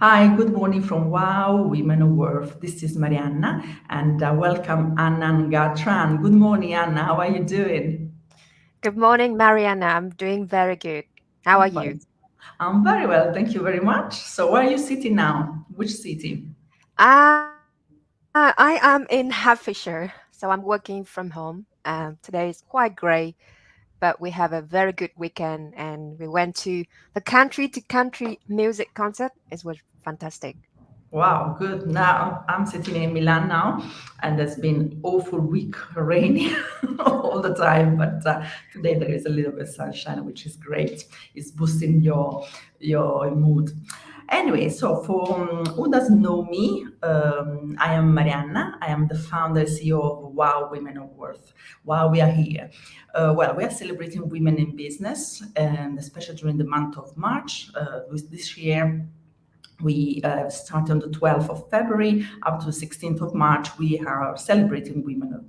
Hi, good morning from Wow Women of Worth. This is Marianna and welcome Annangantran. Good morning, Anna. How are you doing? Good morning, Mariana. I'm doing very good. How are you? Fine. I'm very well, thank you very much. So, where are you sitting now? Which city? I am in Hertfordshire, so I'm working from home. Today is quite grey, but we have a very good weekend, and we went to the country music concert. It was fantastic. Wow, good. Now I'm sitting in Milan now, and it's been awful week, rainy all the time. But today there is a little bit of sunshine, which is great. It's boosting your mood. Anyway, so for who doesn't know me, I am Marianna. I am the founder and CEO of Wow Women of Worth. Why we are here? Well, we are celebrating women in business, and especially during the month of March. With this year, we start on the 12th of February up to the 16th of March. We are celebrating women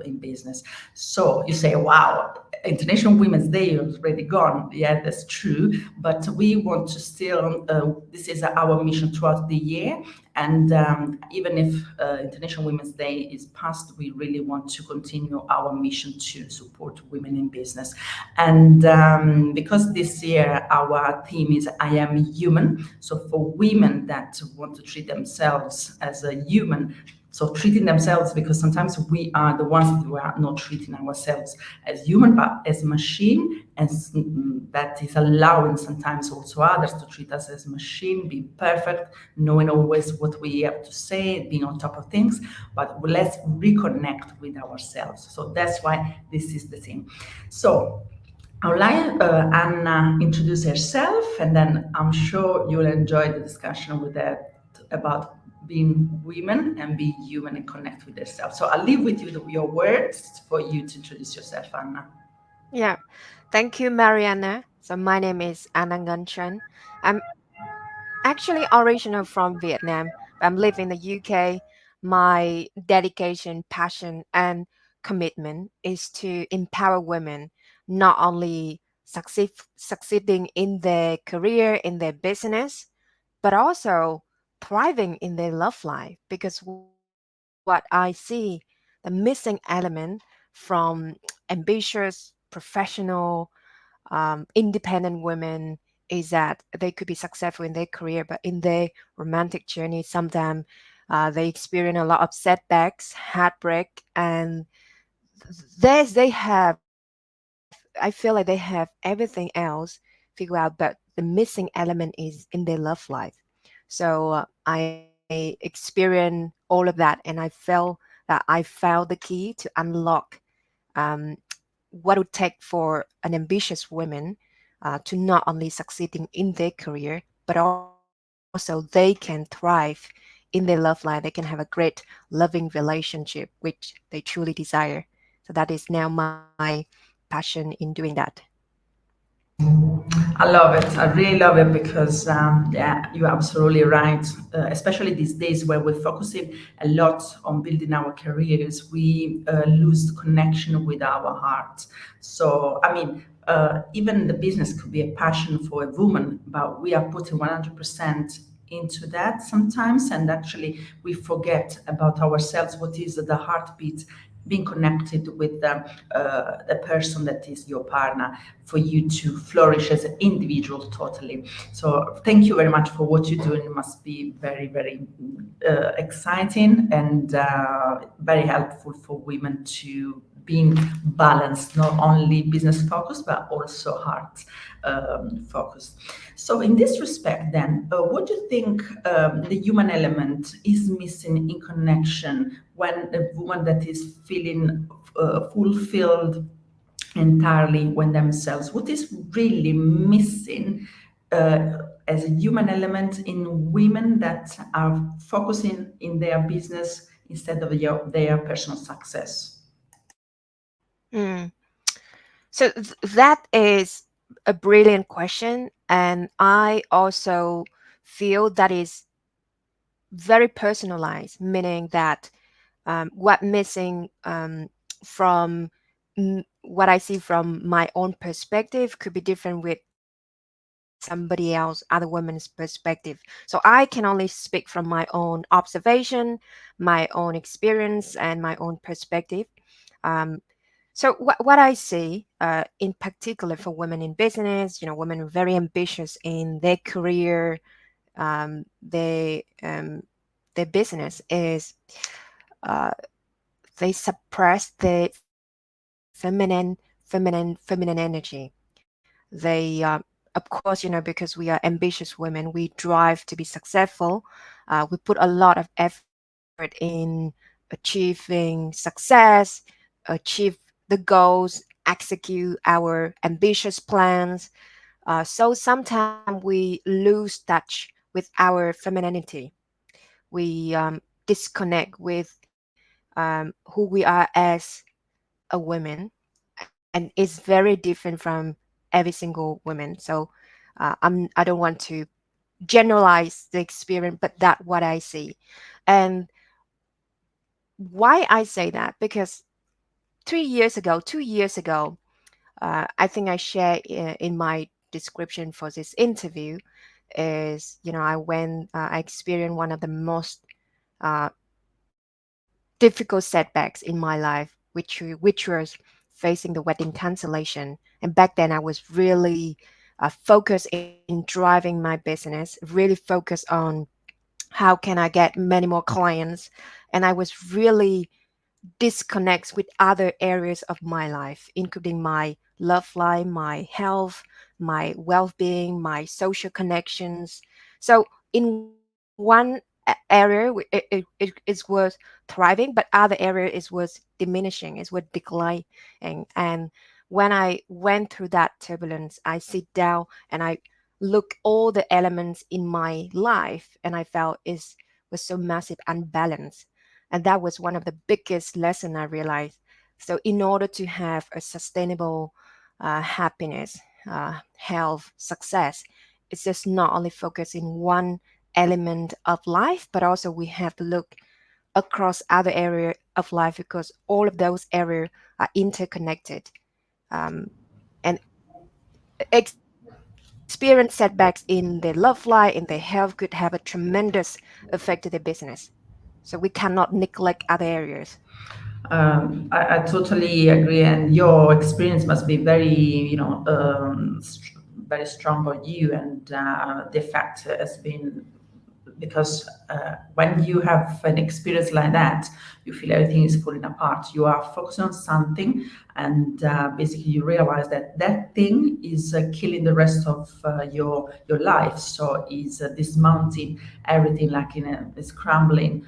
in business. So you say, wow, International Women's Day is already gone. Yeah, that's true. But we want to still, this is our mission throughout the year. And even if International Women's Day is past, we really want to continue our mission to support women in business. And because this year our theme is I am human, so for women that want to treat themselves as a human, so treating themselves, because sometimes we are the ones who are not treating ourselves as human but as machine, and that is allowing sometimes also others to treat us as machine, be perfect, knowing always what we have to say, being on top of things. But let's reconnect with ourselves. So that's why this is the thing. So I would like Anna introduce herself, and then I'm sure you'll enjoy the discussion with that about being women and being human and connect with yourself. So I'll leave with you your words for you to introduce yourself, Anna. Yeah, thank you, Mariana. So my name is Annangantran. I'm actually original from Vietnam, but I'm living in the UK. My dedication, passion, and commitment is to empower women not only succeeding in their career, in their business, but also thriving in their love life. Because what I see, the missing element from ambitious, professional, independent women is that they could be successful in their career, but in their romantic journey, sometimes they experience a lot of setbacks, heartbreak, and they have. I feel like they have everything else figured out, but the missing element is in their love life. So I experienced all of that, and I felt that I found the key to unlock um, what it would take for an ambitious woman to not only succeeding in their career, but also they can thrive in their love life. They can have a great loving relationship, which they truly desire. So that is now my passion in doing that. I love it. I really love it because, yeah, you're absolutely right. Especially these days where we're focusing a lot on building our careers, we lose the connection with our heart. So, I mean, even the business could be a passion for a woman, but we are putting 100% into that sometimes, and actually we forget about ourselves, what is the heartbeat, being connected with the person that is your partner, for you to flourish as an individual totally. So thank you very much for what you're doing. It must be very, very exciting and very helpful for women to being balanced, not only business focused but also heart focused. So in this respect then, what do you think the human element is missing in connection when a woman that is feeling fulfilled entirely when themselves? What is really missing as a human element in women that are focusing in their business instead of their personal success? Mm. So that is a brilliant question, and I also feel that is very personalized, meaning that what missing from what I see from my own perspective could be different with other somebody else, other women's perspective. So I can only speak from my own observation, my own experience, and my own perspective. Um, so what I see, in particular for women in business, women are very ambitious in their career, um, their um, their business is, uh, they suppress the feminine energy. They, of course, because we are ambitious women, we drive to be successful. We put a lot of effort in achieving success, achieve the goals, execute our ambitious plans. So sometimes we lose touch with our femininity. We disconnect with who we are as a woman, and it's very different from every single woman. So I don't want to generalize the experience, but that's what I see. And why I say that, because 3 years ago, 2 years ago, I think I share in my description for this interview is, I experienced one of the most uh, difficult setbacks in my life, which was facing the wedding cancellation. And back then, I was really focused in driving my business, really focused on how can I get many more clients, and I was really disconnect with other areas of my life, including my love life, my health, my well-being, my social connections. So in one area, it was thriving, but other area it was diminishing, it was declining. And when I went through that turbulence, I sit down and I look all the elements in my life, and I felt is was so massive unbalance. And that was one of the biggest lesson I realized. So in order to have a sustainable happiness, health, success, it's just not only focus in one element of life, but also we have to look across other area of life, because all of those areas are interconnected. um, and experience setbacks in their love life, in their health, could have a tremendous effect to their business. So we cannot neglect other areas. I totally agree, and your experience must be very, very strong on you, and the effect has been because when you have an experience like that, you feel everything is falling apart. You are focused on something, and basically you realize that that thing is killing the rest of your life. So is dismounting everything, like is crumbling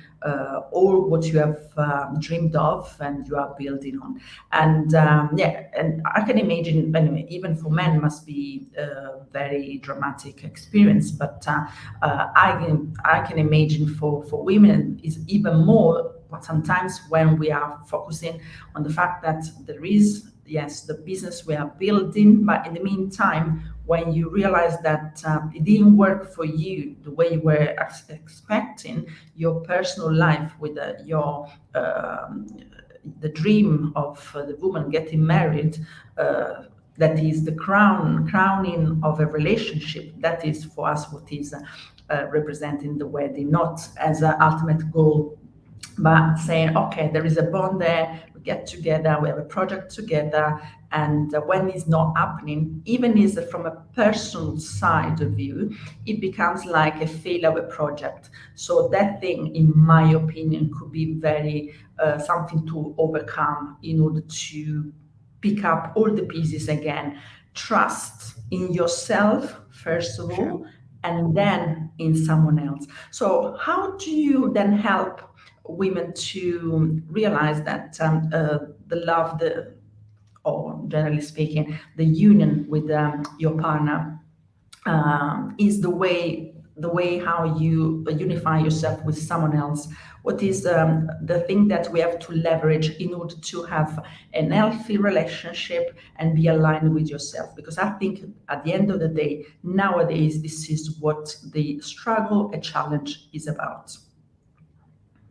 all what you have dreamed of and you are building on. And yeah, and I can imagine anyway, even for men must be a very dramatic experience, but I can imagine for women is even more. But sometimes when we are focusing on the fact that there is, yes, the business we are building, but in the meantime, when you realize that it didn't work for you the way you were expecting, your personal life with your the dream of the woman getting married, that is the crowning of a relationship. That is for us what is representing the wedding, not as an ultimate goal, but saying, okay, there is a bond there, we get together, we have a project together, and when it's not happening, even is from a personal side of view, it becomes like a failure of a project. So that thing, in my opinion, could be very something to overcome in order to pick up all the pieces again. Trust in yourself, first of Sure. all, and then in someone else. So, how do you then help women to realize that the love, or generally speaking, the union with your partner is the way how you unify yourself with someone else? What is the thing that we have to leverage in order to have an healthy relationship and be aligned with yourself? Because I think at the end of the day, nowadays, this is what the struggle and challenge is about.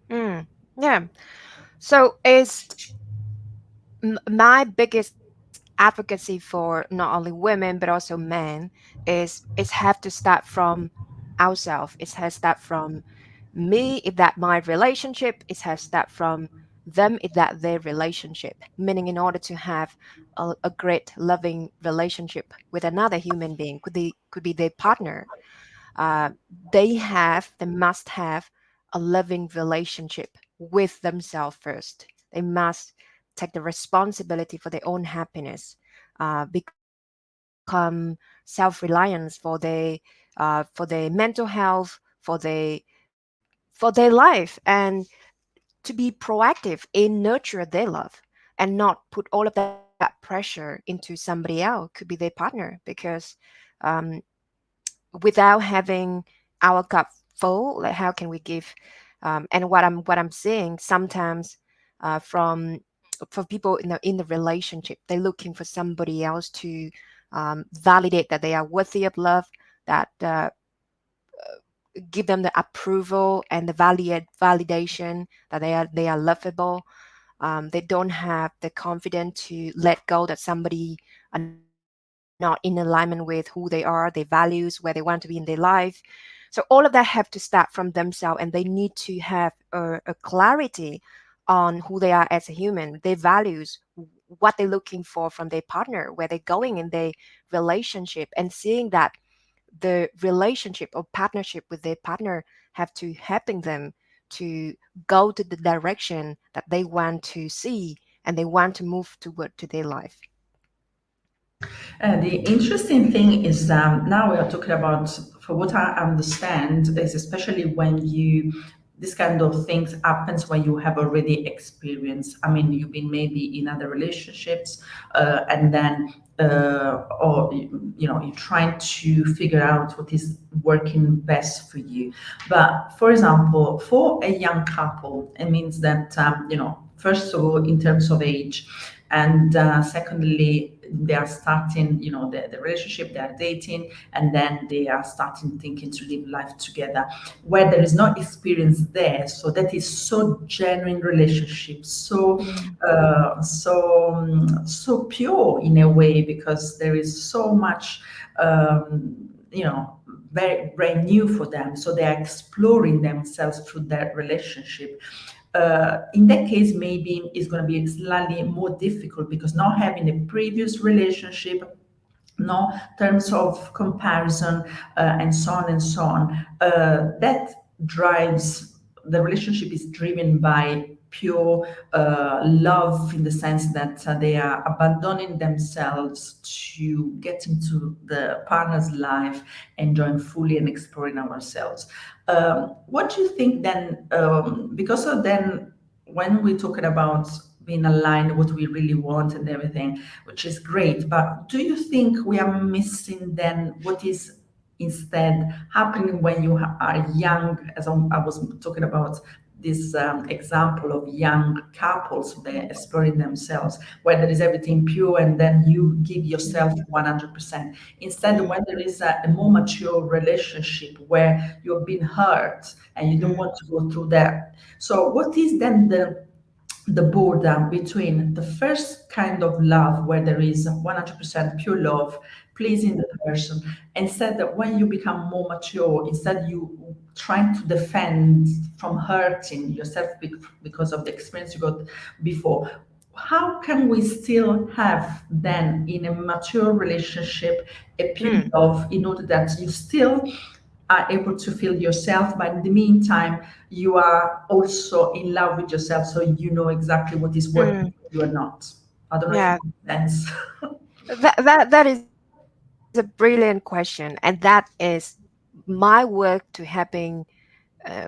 Mm, yeah. So it's my biggest advocacy for not only women but also men is have to start from ourselves. It has start from me if that my relationship. It has start from them if that their relationship. Meaning, in order to have a great loving relationship with another human being, could be their partner. uh, they must have a loving relationship with themselves first. They must take the responsibility for their own happiness, become self-reliance for their mental health, for their life, and to be proactive in nurture their love, and not put all of that pressure into somebody else, could be their partner, because um, without having our cup full, like how can we give? And what I'm seeing sometimes, from for people in the relationship, they're looking for somebody else to validate that they are worthy of love, that give them the approval and the validation that they are lovable. They don't have the confidence to let go that somebody are not in alignment with who they are, their values, where they want to be in their life. So all of that have to start from themselves, and they need to have a clarity on who they are as a human, their values, what they're looking for from their partner, where they're going in their relationship, and seeing that the relationship or partnership with their partner have to helping them to go to the direction that they want to see, and they want to move toward to their life. The interesting thing is now we are talking about, for what I understand, is especially when this kind of things happens when you have already experienced. I mean, you've been maybe in other relationships, and then, or you're trying to figure out what is working best for you. But for example, for a young couple, it means that first of all, in terms of age, and secondly, they are starting, the relationship, they are dating, and then they are starting thinking to live life together, where there is no experience there. So that is so genuine relationship, Mm, so pure in a way, because there is so much, very brand new for them. So they are exploring themselves through that relationship. In that case, maybe it's going to be slightly more difficult, because not having a previous relationship, no terms of comparison, and so on and so on, that drives the relationship is driven by pure love, in the sense that they are abandoning themselves to get into the partner's life, enjoying fully and exploring ourselves. What do you think then? Because of then, when we're talking about being aligned, what we really want and everything, which is great. But do you think we are missing then what is instead happening when you are young? As I was talking about this example of young couples, they're exploring themselves, where there is everything pure, and then you give yourself mm, 100%. Instead, mm, when there is a more mature relationship where you've been hurt and you don't mm, want to go through that. So, what is then the border between the first kind of love, where there is 100% pure love, pleasing the person, instead that when you become more mature, instead you trying to defend from hurting yourself because of the experience you got before? How can we still have then in a mature relationship a pure mm, love, in order that you still are able to feel yourself, but in the meantime, you are also in love with yourself, so you know exactly what is working, mm. what you are not. I don't know if it Yeah, makes sense. that is a brilliant question, and that is my work to helping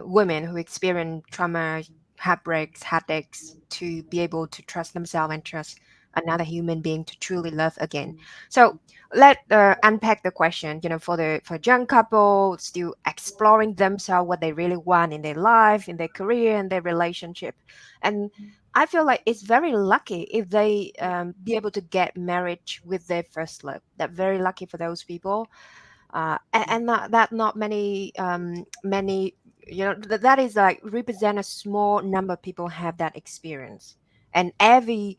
women who experience trauma, heartbreaks, heartaches, to be able to trust themselves and trust another human being to truly love again. So let unpack the question. For young couple still exploring themselves, what they really want in their life, in their career, in their relationship, and I feel like it's very lucky if they be able to get married with their first love. That very lucky for those people, and not many, that is like represent a small number of people have that experience, and every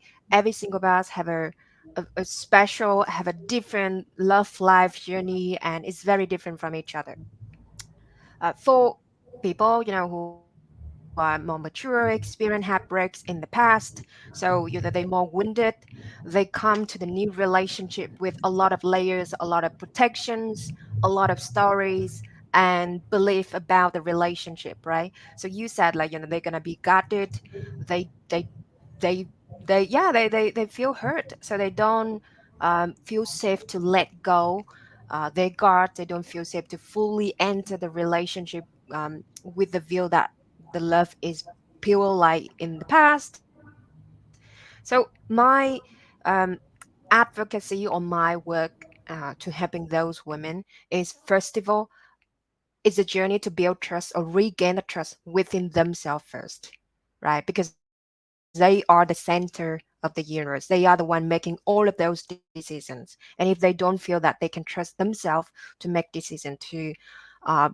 single of us have a special, have a different love life journey, and it's very different from each other. For people, who are more mature, experience heartbreaks in the past, so they're more wounded, they come to the new relationship with a lot of layers, a lot of protections, a lot of stories, and belief about the relationship, right? So you said, like, they're gonna be guarded, they they they they feel hurt, so they don't feel safe to let go. They guard, they don't feel safe to fully enter the relationship with the view that the love is pure like in the past. So my um, advocacy or my work to helping those women is, first of all, it's a journey to build trust or regain the trust within themselves first, right? Because they are the center of the universe. They are the one making all of those decisions. And if they don't feel that they can trust themselves to make decisions, to uh,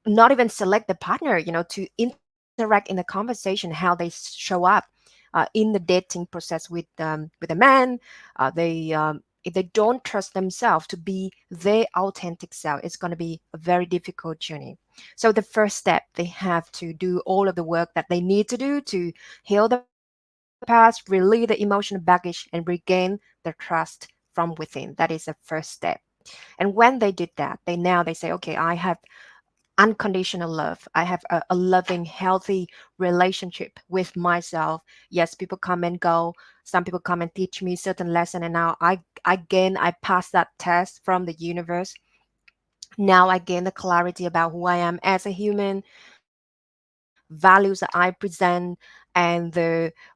not even select the partner, to interact in the conversation, how they show up in the dating process with a man. If they don't trust themselves to be their authentic self, it's going to be a very difficult journey. So the first step, they have to do all of the work that they need to do to heal the past, release the emotional baggage, and regain the trust from within. That is the first step. And when they did that, they say, okay, I have unconditional love. I have a loving, healthy relationship with myself. Yes, people come and go. Some people come and teach me certain lesson, and now I pass that test from the universe. Now I gain the clarity about who I am as a human, values that I present, and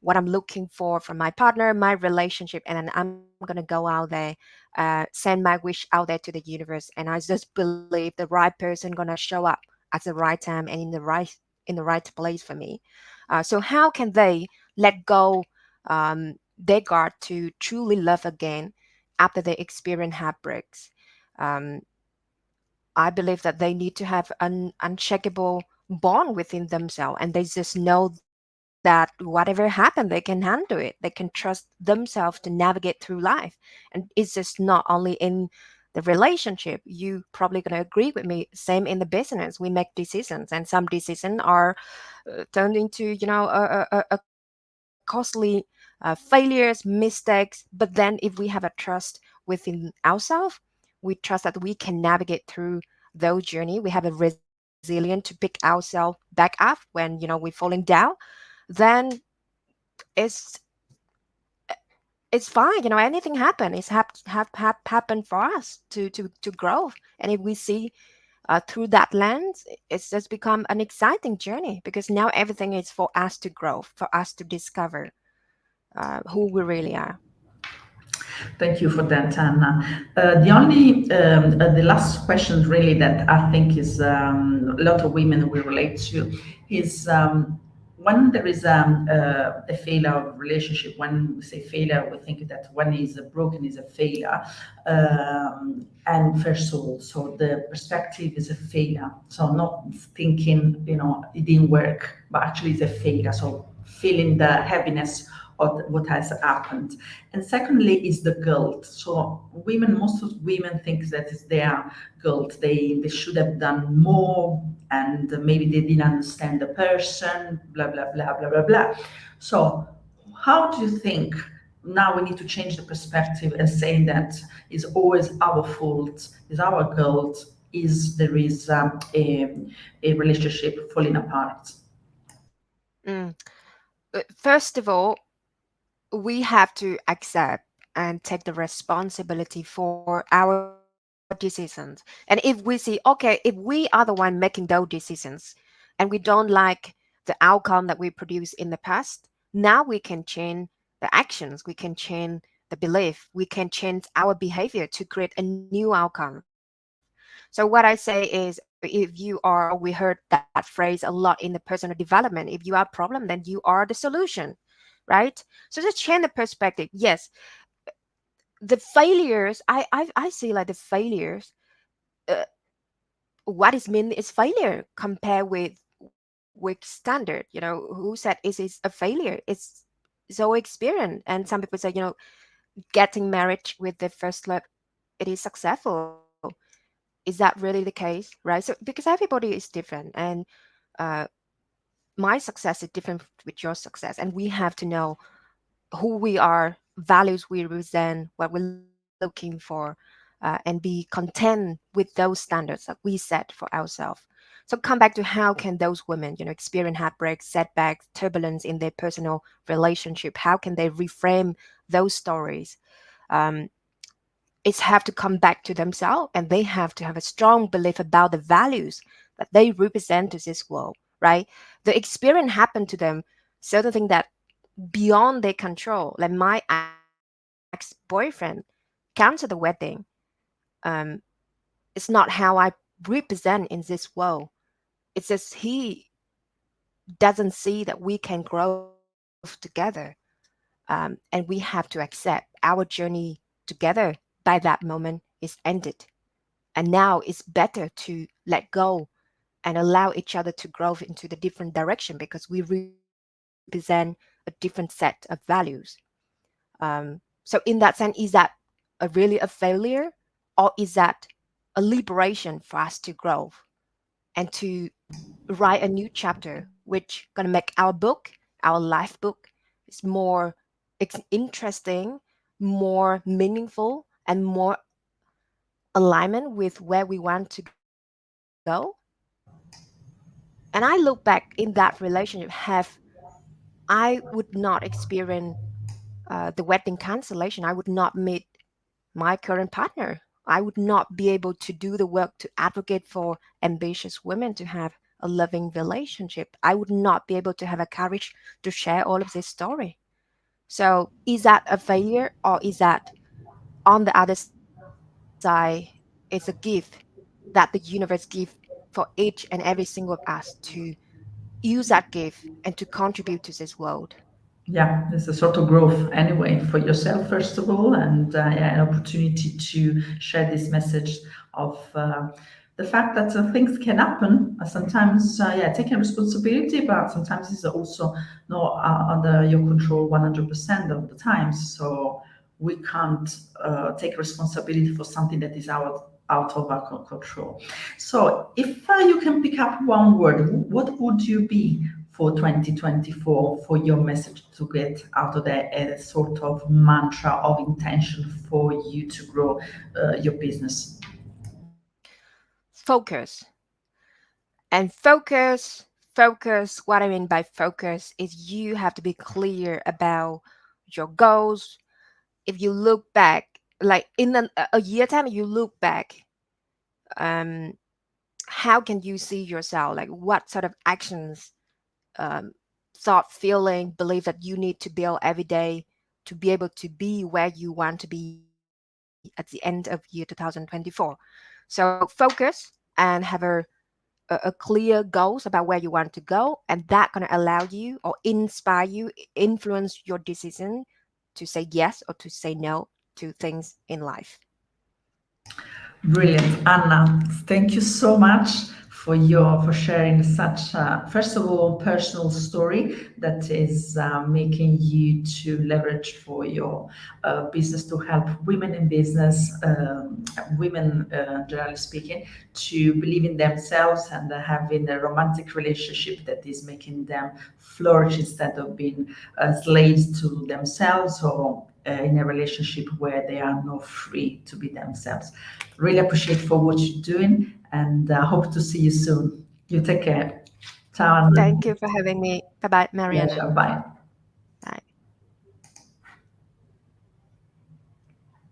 what I'm looking for from my partner, my relationship, and then I'm gonna go out there, send my wish out there to the universe, and I just believe the right person gonna show up at the right time and in the right place for me. So how can they let go their guard to truly love again after they experience heartbreaks? Um, I believe that they need to have an unshakable bond within themselves, and they just know that whatever happened, they can handle it. They can trust themselves to navigate through life. And it's just not only in the relationship. You probably gonna agree with me. Same in the business, we make decisions, and some decisions are turned into a costly failures, mistakes. But then if we have a trust within ourselves, we trust that we can navigate through those journey. We have a resilient to pick ourselves back up when we're falling down. Then it's it's fine. Anything happen. It's have happened for us to grow. And if we see through that lens, it's just become an exciting journey, because now everything is for us to grow, for us to discover who we really are. Thank you for that, Anna. The last question really that I think is a lot of women will relate to is when there is a failure of relationship. When we say failure, we think that when is broken is a failure. And first of all, so the perspective is a failure. So not thinking, it didn't work, but actually it's a failure. So feeling the heaviness of what has happened. And secondly is the guilt. So most of women think that it's their guilt. They should have done more, and maybe they didn't understand the person, blah blah blah blah blah blah. So how do you think now we need to change the perspective and saying that is always our fault, is our guilt, is there is a relationship falling apart? Mm. First of all, we have to accept and take the responsibility for our decisions. And if we see, okay, if we are the one making those decisions and we don't like the outcome that we produced in the past, now we can change the actions, we can change the belief, we can change our behavior to create a new outcome. So what I say is, if you are, we heard that phrase a lot in the personal development, if you are a problem, then you are the solution, right? So just change the perspective. Yes, the failures, I see like the failures, uh, what is mean is failure compared with standard. Who said it is a failure? It's so experience. And some people say, getting married with their first love, it is successful. Is that really the case, right? So because everybody is different, and uh, my success is different with your success, and we have to know who we are, values we represent, what we're looking for, and be content with those standards that we set for ourselves. So come back to how can those women, experience heartbreak, setbacks, turbulence in their personal relationship? How can they reframe those stories? Um, it's have to come back to themselves, and they have to have a strong belief about the values that they represent to this world, right? The experience happened to them, certain things that beyond their control, like my ex-boyfriend cancel the wedding. um it's not how I represent in this world. It's just he doesn't see that we can grow together. And we have to accept our journey together by that moment is ended, and now it's better to let go and allow each other to grow into the different direction, because we represent a different set of values. So in that sense, is that really a failure, or is that a liberation for us to grow and to write a new chapter, which gonna make our book, our life book, is more interesting, more meaningful, and more alignment with where we want to go. And I look back in that relationship, have I would not experience the wedding cancellation, I would not meet my current partner. I would not be able to do the work to advocate for ambitious women to have a loving relationship. I would not be able to have a courage to share all of this story. So, is that a failure, or is that on the other side, it's a gift that the universe gives for each and every single of us to use that gift and to contribute to this world? Yeah, there's a sort of growth anyway for yourself, first of all, and yeah, an opportunity to share this message of the fact that things can happen. Sometimes, yeah, taking responsibility, but sometimes it's also not under your control 100% of the times. So we can't take responsibility for something that is out of our control. So, if you can pick up one word, what would you be for 2024 for your message to get out of that, a sort of mantra of intention for you to grow your business? Focus. And focus, what I mean by focus is you have to be clear about your goals. If you look back, like in a year time, you look back, um, how can you see yourself? Like what sort of actions, um, thought, feeling, belief that you need to build every day to be able to be where you want to be at the end of year 2024. So focus and have a clear goals about where you want to go, and that going to allow you or inspire you, influence your decision to say yes or to say no to things in life. Brilliant, Anna. Thank you so much for sharing such first of all personal story that is making you to leverage for your business to help women in business, women generally speaking, to believe in themselves and having a romantic relationship that is making them flourish instead of being slaves to themselves, or in a relationship where they are not free to be themselves. Really appreciate for what you're doing, and hope to see you soon. You take care. Ciao, Anna. Thank you for having me. Bye bye, Mariana. Pleasure. Bye.